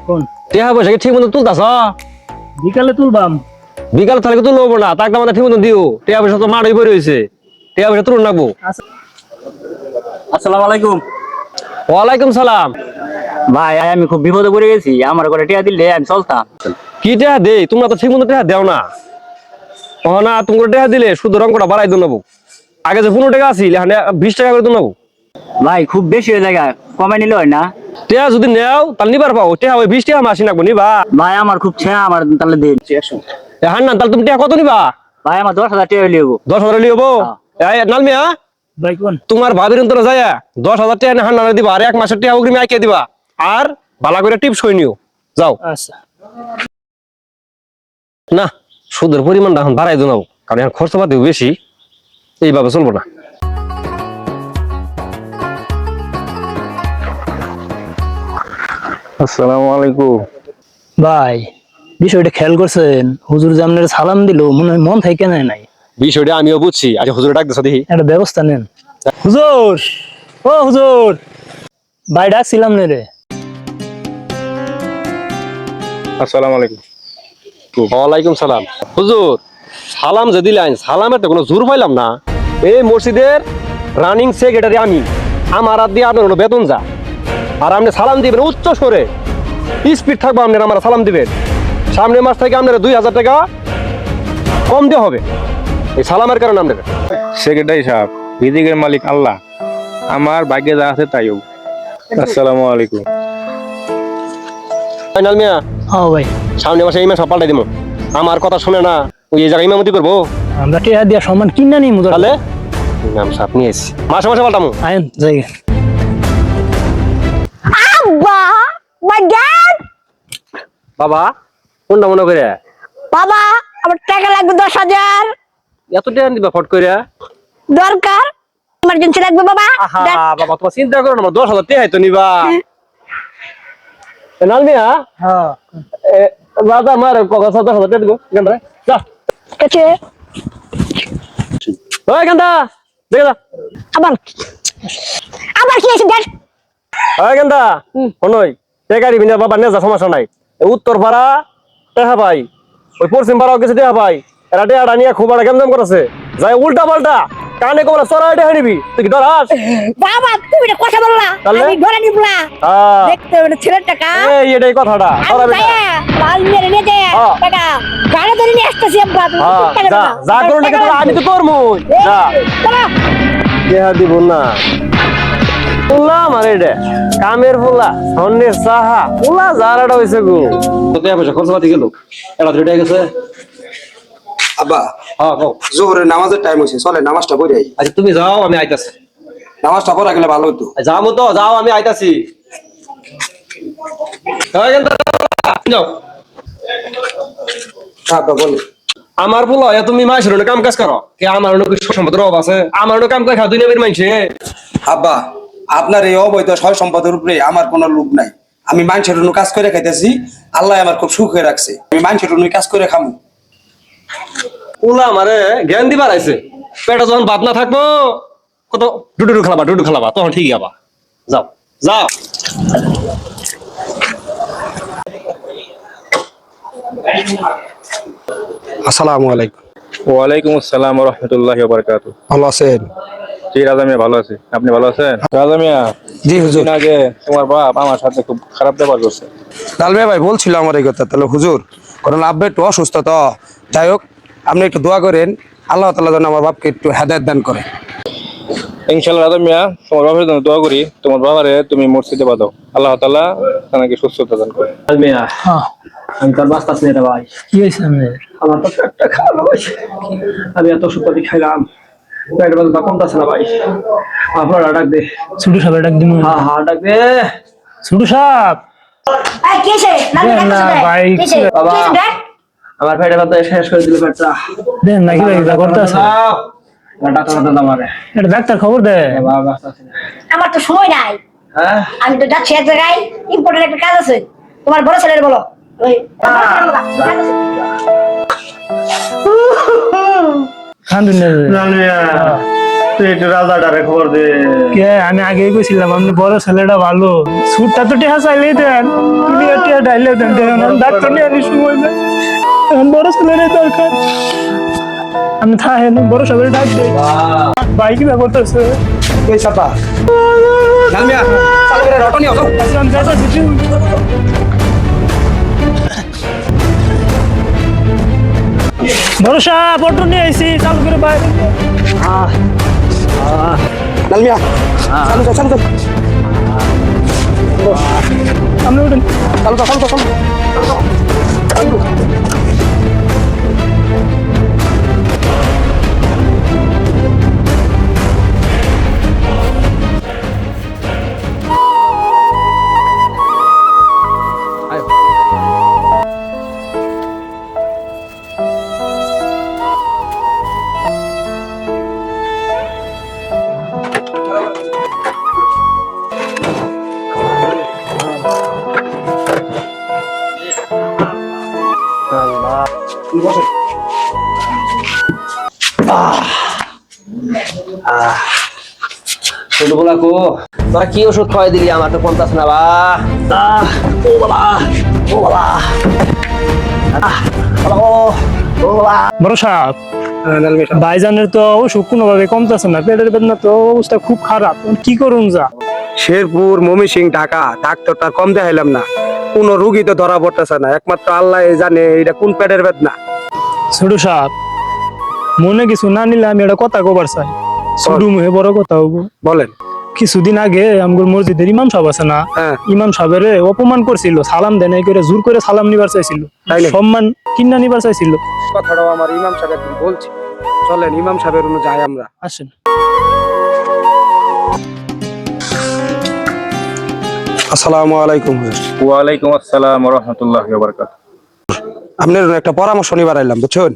কোন টিয়া পয়সা কি ঠিক মতো তুলতাছ? বিকালে তুলবাম। বিকাল তাহলে তুলবো না, তাকে আমাদের ঠিক মতো দিও। টিয়া পয়সা তো মাড়ই পড়ে হয়েছে, টিয়া পয়সা তুলুন রাখবো। আসসালামু আলাইকুম। ওয়ালাইকুম সালাম। ভাই আমি খুব বিপদে পড়ে গেছি, আমার করে টিয়া দিলে আমি চলতাম। কি টিয়া দে? তোমরা তো ঠিক মতো টিয়া দেও না। ও না, তুমি টিয়া দিলে শুধু রঙটা বাড়াই দো নেবো। আগে যে 15 টাকা আছিল, এখন 20 টাকা করে দো নেবো। ভাই খুব বেশি হয়ে যায়, কমাই নিলে হয় না? টিয়া যদি নেও তাহলে নিবার পাও। টিয়া ওই 20 টাকা মাসি নাকবো নিবা। ভাই আমার খুব ছেঁড়া, আমার তাহলে দিন। হান না, তাহলে তুমি টিয়া কত নিবা? ভাই আমার 10,000 টাকা হইলে হবো। 10,000 লিখবো। নালমিয়া ভাই কোন তোমার ভাবির অন্তরে যায় 10,000 টাকা হান না দিবা, আর 1 মাসের টাকা অগ্রিম আইকে দিবা। আর ভালো করে টিপস হই নিও। যাও। আচ্ছা না, সুদের পরিমাণটা এখন বাড়াই দো, কারণ এখন খরচপাতি বেশি, এইভাবে চলবো না। আসসালামু আলাইকুম। ভাই, বিষয়টা খেয়াল করছেন? হুজুর জামনের সালাম দিল, মনে হয় মন থেকে নেয় নাই। বিষয়টা আমিও বুঝছি। আচ্ছা হুজুরে ডাক দিছো দেখি। একটা ব্যবস্থা নেন। হুজুর, ও হুজুর, ভাই ডাকছিলাম নে রে। আসসালামু আলাইকুম। ওয়ালাইকুম সালাম। হুজুর, সালাম যে দিলেন, সালামের তো কোনো জোর পাইলাম না। এই মসজিদের রানিং সেক্রেটারি আমি, আমার হাত দিয়ে আপনার কোনো বেতন যা, আর আপনি সালাম দিবেন উচ্চ স্বরে, স্পিড থাকবো আপনার, আমার সালাম দিবেন। সামনের মাস থেকে আপনার 2,000 টাকা কম দিয়ে হবে এই সালামের কারণে। আপনার সেক্রেটারি সাহেব, রিজিকের মালিক আল্লাহ, আমার ভাগ্যে যা আছে তাই হোক। আসসালামু আলাইকুম। ফাইনাল মিয়া, হ্যাঁ ভাই, সামনের মাসে ইমাম সব পাল্টাই দিব। আমার কথা শুনে না, ওই এই জায়গায় ইমামতি করবো। আমরা টিয়া দিয়া সম্মান কিনা নি মুদার। তাহলে ইমাম সাহেব নিয়ে এসছি, মাসে মাসে পাল্টামো। আইন যাই। আব্বা বাজার বাবা কোনটা মনে করে? বাবা আমার টাকা লাগবে 10,000 এত টাকা দিবা ফট করে? দরকার, ইমার্জেন্সি লাগবে বাবা। আহা বাবা, তোমার চিন্তা করো না, 10,000 টাকাই তো নিবা। নালমিয়া, হ্যাঁ দাদা আমার কথা 10,000 টাকা দিব। গেন্দা যা, কাছে ওই গেন্দা দেখে যা। আবার আবার কি আছে দেখ। ওই গেন্দা শোনই, টাকা দিবি না বাবা, নেজা সমস্যা নাই। উত্তর পাড়া টাকা পাই, ওই পশ্চিম পাড়াও কিছু টাকা পাই। এরা টাকা নিয়ে খুব একটা গেমজাম করেছে, যাই উল্টা পাল্টা কানে কবলা চড়াই টাকা নিবি। তুই কি ডরাস? বাবা তুমি এটা কথা বললা, তাহলে? আমি ধরে নিবলা। দেখতে হবে না ছেলের টাকা। এই এটাই কথাটা আমি যায়া লাল মেরে নিয়ে যায় হ্যাঁ। টাকা গাড়ি ধরে নিয়ে আসতেছি আব্বা। তুমি টাকা যা দাও না। যা করো না, কিন্তু আমি তো করবই। যা, চলো। টাকা দিব না বললাম। আর এটা কামের ফুলা সন্নের সাহা ফুলা যারাটা হয়েছে গো, টাকা পয়সা খরচ পাতি গেল, এটা ধরে গেছে। আব্বা, হ্যাঁ কও। জোহরের নামাজের টাইম হয়েছে, চলে নামাজটা পড়ে আই। আচ্ছা তুমি যাও, আমি আইতাছি। নামাজটা পড়া গেলে ভালো হতো। যাবো তো, যাও আমি আইতাছি। যাও। আব্বা বলো। আমার বলো তুমি মাসের কাম কাজ করো কে? আমার সম্পদের অভাব আছে? আমার কাম করে খাওয়া দুই নেবের মাইছে। আব্বা, আপনার এই অবৈধ সয় সম্পদের উপরে আমার কোনো লোভ নাই। আমি মানুষের জন্য কাজ করে খাইতেছি, আল্লাহ আমার খুব সুখে রাখছে। আমি মানুষের জন্য কাজ করে খামু। ওলা আমারে জ্ঞান দিবার আইছে, পেটা যখন বাদ না থাকবো কত ডুডু খেলাবা তখন ঠিক আবা। যাও যাও। আসসালামু আলাইকুম। ওয়ালাইকুম আসসালাম ওয়া রাহমাতুল্লাহি ওয়া বারাকাতুহু। ভালো আছেন? জি রাজা মিয়া, ভালো আছি। আপনি ভালো আছেন? রাজা মিয়া, জি হুজুর। দিন আগে তোমার বাপ আমার সাথে খুব খারাপ ব্যবহার করছে। ডালমিয়া ভাই বলছিল আমার এই কথা। তাহলে হুজুর, কারণ আব্বা একটু অসুস্থ তো, যাই হোক আপনি একটু দোয়া করেন, আল্লাহ তাআলা যেন আমার বাপকে একটু হেদায়েত দান করে। ইনশাআল্লাহ রাজা মিয়া, তোমার বাবার জন্য দোয়া করি, তোমার বাবারে তুমি মসজিদে বাঁধাও, আল্লাহ তাআলা তাকে সুস্থতা দান করে। আলমিয়া, হ্যাঁ, আমি তোর বাস্তাস নেই রে ভাই। কি হয়েছে আপনার? আমার তো পেটটা খারাপ হয়েছে, আমি এত সুপারি খাইলাম, পেটের ব্যথা কমতেছে না ভাই। আপনারা ডাক দে। ছোট সাহেব ডাক দিমু। হ্যাঁ হ্যাঁ ডাক দে। ছোট সাহেব এই কি আছে না দেন না ভাই। কি আছে বাবা। কি আছে দেখ। আমার পেটের ব্যথা শেষ করে দিল পেটটা। দেন নাকি ভাই, যা করতে আছে। ডাক্তার দাদা আমারে। এটা ডাক্তার খবর দে। বাবা বাস্তাস না। আমার তো সময় নাই, হ্যাঁ আমি তো যাচ্ছি এক জায়গায়, ইম্পর্টেন্ট একটা কাজ আছে। তোমার বড় ছেলের বলো ওই খান্দুন না। আলমিয়া, তুই একটু রাজাটারে খবর দে। কে আমি আগেই কইছিলাম আপনি বড় ছেলেটা ভালো, সুটটা তো টেহা চাইলেই দেন, তুমি টেহা ডাইলে দেন, দেখুন ডাক্তার নিয়ে আনি সময় নেই, এখন বড় ছেলেরই দরকার। আমি থাকেন বড় সবাই ডাক দেই, ভাই কি করতেছে? এই সাপা নালমিয়া চালু করে রটনি হতো। আমি যাইতাছি। ভরসা পটন নিয়ে আইছি, চালু করে বাইরে। নালমিয়া চালু কর চালু কর আপনি উঠেন। চালু কর চালু কর চালু কর। বসে ছোটবেলা কো তোরা কি ওষুধ খাওয়াই দিলি আমার তো কমতাছ না বা। ও বাবা ও বাবা বড় সাহেব, ভাইজানের তো অসুখ কোনোভাবে কমতেছে না, পেটের বেদনা তো অবস্থা খুব খারাপ, কি করুন যা? শেরপুর ময়মনসিংহ ঢাকা ডাক্তারটা কম দেখাইলাম না, কোন রুগী তো ধরা পড়তেছে না, একমাত্র আল্লাহ জানে এটা কোন পেটের বেদনা। ছোট সাহেব, মনে কিছু না নিলে আমি একটা কথা কবার চাই, ছোট মুহে বড় কথা হবো। বলেন। কিছুদিন আগে আমগুর মসজিদের ইমাম সাহেব আছে না, হ্যাঁ। ইমাম সাহেবের অপমান করছিল, সালাম দেয় নাই করে জোর করে সালাম নিবার চাইছিল, তাই নাকি? সম্মান কিনা নিবার চাইছিল। কথাটাও আমার ইমাম সাহেব একদিন বলছে, চলেন ইমাম সাহেবের অনুযায়ী আমরা আসেন। আসসালামু আলাইকুম হুজুর। ওয়ালাইকুম আসসালাম ওয়া রাহমাতুল্লাহি ওয়া বারাকাতুহু। আপনার একটা পরামর্শ নিবার আইলাম, বুঝছেন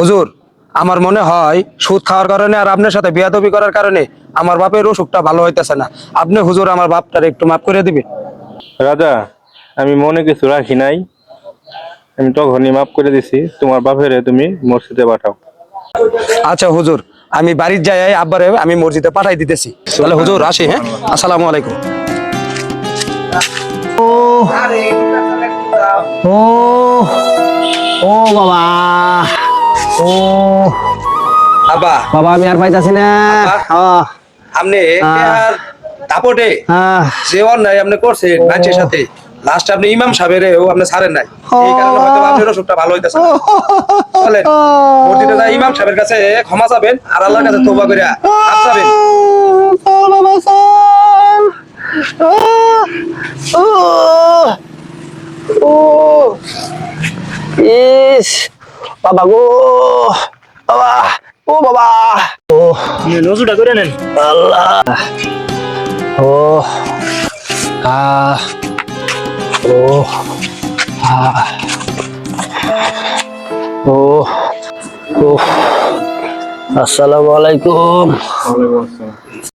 হুজুর? আমার মনে হয় সুদ খাওয়ার কারণে আর আপনার সাথে বিয়াদবি করার কারণে আমার বাপের অসুখটা ভালো হইতেছে না। আপনি হুজুর আমার বাপটারে একটু মাফ করে দিবেন। রাজা, আমি মনে কিছু রাখি নাই, আমি তখনই মাফ করে দিছি। তোমার বাপেরে তুমি মসজিদে পাঠাও। আচ্ছা হুজুর, আমি বাড়ির যাই আব্বারে আমি মসজিদে পাঠাই দিতেছি। তাহলে হুজুর আসি, হ্যাঁ, আসসালামু আলাইকুম। ও ও বাবা ও আব্বা, বাবা আমি আর পাইতাছি না। আপনি আর দাপটে যে অন্যায় আপনি করছেন মানুষের সাথে, লাস্ট আপনি ইমাম সাহেবের ও আপনি ছাড়েন নাই, এই কারণে হয়তো আপনার অসুখটা ভালো হইতেছে না। চলেন মসজিদে যাই ইমাম সাহেবের কাছে ক্ষমা চাবেন আর আল্লাহর কাছে তওবা করে হাত চাবেন। ইস বাবা গো বাবা ও বাবা ও নজরটা করে নেন। আল্লাহ ও ও ও ও আসসালামু আলাইকুম।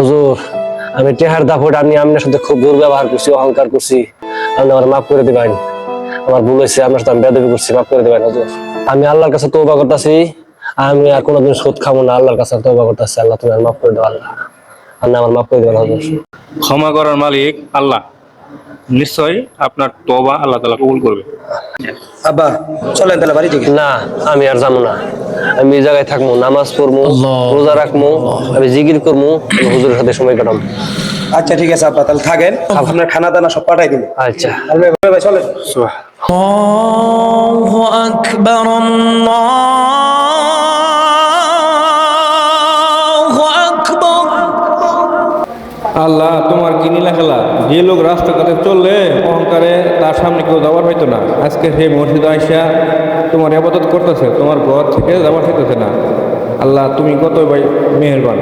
হুজুর, আমি টেহার দাপট আমি আপনার সাথে খুব দুর্ব্যবহার করছি, অহংকার করছি, আপনি আমার মাফ করে দিবেন। আমার ভুল হয়েছে, আপনার সাথে আমি বেয়াদবি করছি, মাফ করে দিবেন হুজুর। আমি আল্লাহর কাছে তওবা করতেছি, আমি আর কোনোদিন সুদ খাবো না, আল্লাহর কাছে তওবা করতেছি। আল্লাহ তুমি মাফ করে দাও, আল্লাহ আল্লাহ আমার মাফ করে দিবেন হুজুর। ক্ষমা করার মালিক আল্লাহ, নিশ্চয়ই আপনার তওবা আল্লাহ তাআলা কবুল করবে। আব্বা চলেন তাহলে বাড়ি থেকে। না, আমি আর যাবো না, আমি এই জায়গায় থাকবো, নামাজ পড়বো, রোজা রাখবো, আমি জিকির করবো, হুজুরের সাথে সময় কাটাবো। আচ্ছা ঠিক আছে আব্বা, তাহলে থাকেন, আপনার খানা দানা সব পাঠাই দিন। আচ্ছা ভাই চলেন। الله أكبر الله أكبر। আল্লাহ, তোমার কি নীলা খেলা, যে লোক রাস্তাঘাটে চললে অহংকারে তার সামনে কেউ যাওয়ার হইতো না, আজকে সেই মসজিদে আইসা তোমার ইবাদত করতেছে, তোমার ঘর থেকে যাওয়ার হইতেছে না। আল্লাহ তুমি কত ভাই মেহেরবান।